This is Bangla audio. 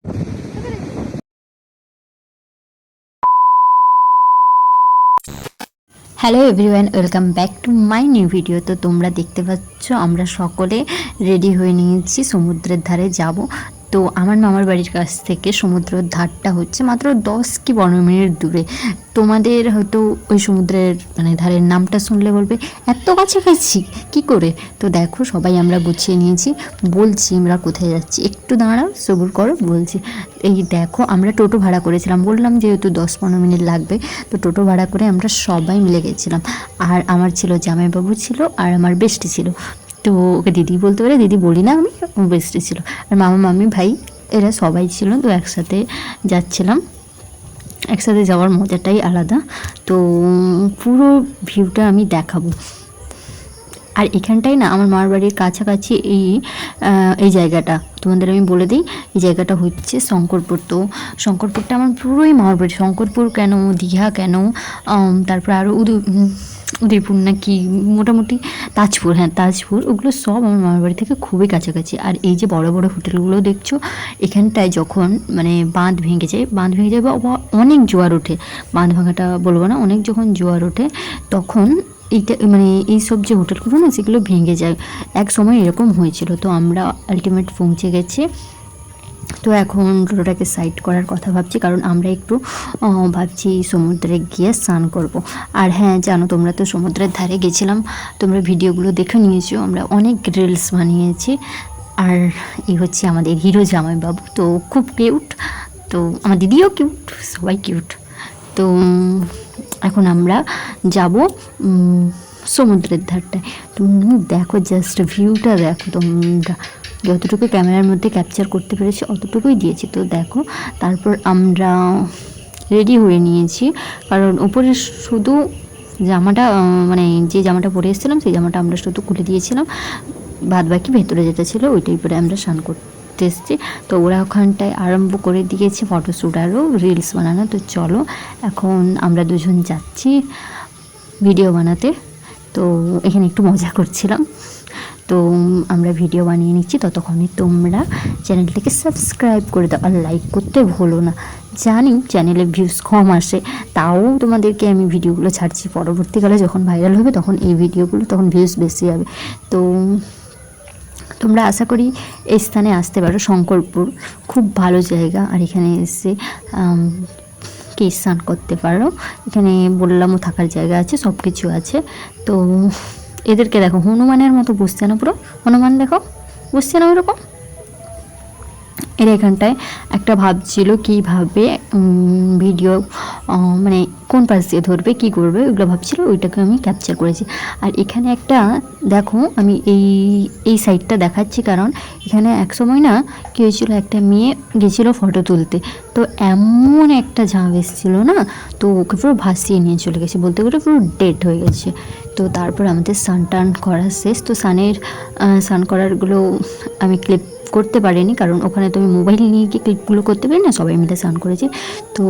Hello everyone, welcome back to my new video. তো তোমরা দেখতে পাচ্ছ আমরা সকলে রেডি হয়ে নিয়েছি, সমুদ্রের ধারে যাব। তো আমার মামার বাড়ির কাছ থেকে সমুদ্রের ধারটা হচ্ছে মাত্র 10 কি 12 মিনিট দূরে। তোমাদের হয়তো ওই সমুদ্রের ধারের নামটা শুনলে বলবে এত কাছাকাছি কী করে। তো দেখো সবাই আমরা গুছিয়ে নিয়েছি, বলছি আমরা কোথায় যাচ্ছি, একটু দাঁড়াও সবুর করো বলছি। এই দেখো আমরা টোটো ভাড়া করেছিলাম, বললাম যেহেতু 10-15 মিনিট লাগবে, তো টোটো ভাড়া করে আমরা সবাই মিলে গেছিলাম। আর আমার ছিল জামাইবাবু ছিল আর আমার বেস্টি ছিল। তো ওকে দিদি বলতে পারে, দিদি বলি না আমি, বেস্টি ছিল। আর মামা মামি ভাই এরা সবাই ছিল। তো একসাথে যাচ্ছিলাম, একসাথে যাওয়ার মজাটাই আলাদা। তো পুরো ভিউটা আমি দেখাবো। আর এখানটাই না আমার মামার বাড়ির কাছাকাছি এই জায়গাটা তোমাদের আমি বলে দিই। এই জায়গাটা হচ্ছে শঙ্করপুর। তো শঙ্করপুরটা আমার পুরোই মামার বাড়ি। শঙ্করপুর কেন, দীঘা কেন, তারপর আরও উদয়পুর না কি, মোটামুটি তাজপুর, হ্যাঁ তাজপুর, ওগুলো সব আমার মামার বাড়ি থেকে খুবই কাছাকাছি। আর এই যে বড় বড় হোটেলগুলো দেখছো, এখানটায় যখন বাঁধ ভেঙে যায় বা অনেক জোয়ার ওঠে, বাঁধ ভাঙাটা বলবো না, অনেক যখন জোয়ার ওঠে তখন এইটা এইসব যে হোটেলগুলো না সেগুলো ভেঙে যায়। এক সময় এরকম হয়েছিল। তো আমরা আলটিমেট পৌঁছে গেছি। তো এখন টোটোটাকে সাইড করার কথা ভাবছি, কারণ আমরা একটু ভাবছি সমুদ্রে গিয়ে স্নান করব। আর হ্যাঁ জানো, তোমরা তো সমুদ্রের ধারে গেছিলাম, তোমরা ভিডিওগুলো দেখে নিয়েছো, আমরা অনেক রিলস বানিয়েছি। আর এই হচ্ছে আমাদের হিরো জামাইবাবু, তো খুব কিউট। তো আমার দিদিও কিউট, সবাই কিউট। তো এখন আমরা যাব সমুদ্রের ধারটায়। তুমি দেখো, জাস্ট ভিউটা দেখো তোমরা। যতটুকু ক্যামেরার মধ্যে ক্যাপচার করতে পেরেছি অতটুকুই দিয়েছি। তো দেখো, তারপর আমরা রেডি হয়ে নিয়েছি, কারণ উপরে শুধু জামাটা যে জামাটা পরে এসেছিলাম সেই জামাটা আমরা শুধু খুলে দিয়েছিলাম, বাদ বাকি ভেতরে যেটা ছিল ওইটাই পরে আমরা স্নান করতে এসেছি। তো ওরা ওখানটায় আরম্ভ করে দিয়েছে ফটোশ্যুট আরও রিলস বানানো। তো চলো এখন আমরা দুজন যাচ্ছি ভিডিও বানাতে। তো এখানে একটু মজা করছিলাম। তো আমরা ভিডিও বানিয়ে নিচ্ছি, ততক্ষণে তোমরা চ্যানেলটাকে সাবস্ক্রাইব করে দাও আর লাইক করতে ভুলো না। জানি চ্যানেলে ভিউজ কম আসে, তাও তোমাদেরকে আমি ভিডিওগুলো ছাড়ছি। পরবর্তীকালে যখন ভাইরাল হবে তখন এই ভিডিওগুলো তখন ভিউজ বেশি হবে। তো তোমরা আশা করি এই স্থানে আসতে পারো। শঙ্করপুর খুব ভালো জায়গা, আর এখানে এসে কে স্নান করতে পারো। এখানে বললামও থাকার জায়গা আছে, সব কিছু আছে। তো এদেরকে দেখো, হনুমানের মতো বসছে না, পুরো হনুমান দেখো বসছে না ওইরকম। এরা এখানটায় একটা ভাবছিল কীভাবে ভিডিও কোন পাশ দিয়ে ধরবে, কী করবে, ওইগুলো ভাবছিল, ওইটাকে আমি ক্যাপচার করেছি। আর এখানে একটা দেখো, আমি এই সাইডটা দেখাচ্ছি কারণ এখানে এক সময় না কী হয়েছিল, একটা মেয়ে গেছিলো ফটো তুলতে, তো এমন একটা ঝাঁপ এসেছিলো না, তো ওকে পুরো ভাসিয়ে নিয়ে চলে গেছে, বলতে গেলে পুরো ডেড হয়ে গেছে। তো তারপর আমাদের স্নান টান করা শেষ। তো স্নান করারগুলো আমি ক্লিপ করতে পারিনি, কারণ ওখানে তো আমি মোবাইল নিয়ে গিয়ে ক্লিপগুলো করতে পারি না, সবাই মিলে স্নান করেছি। তো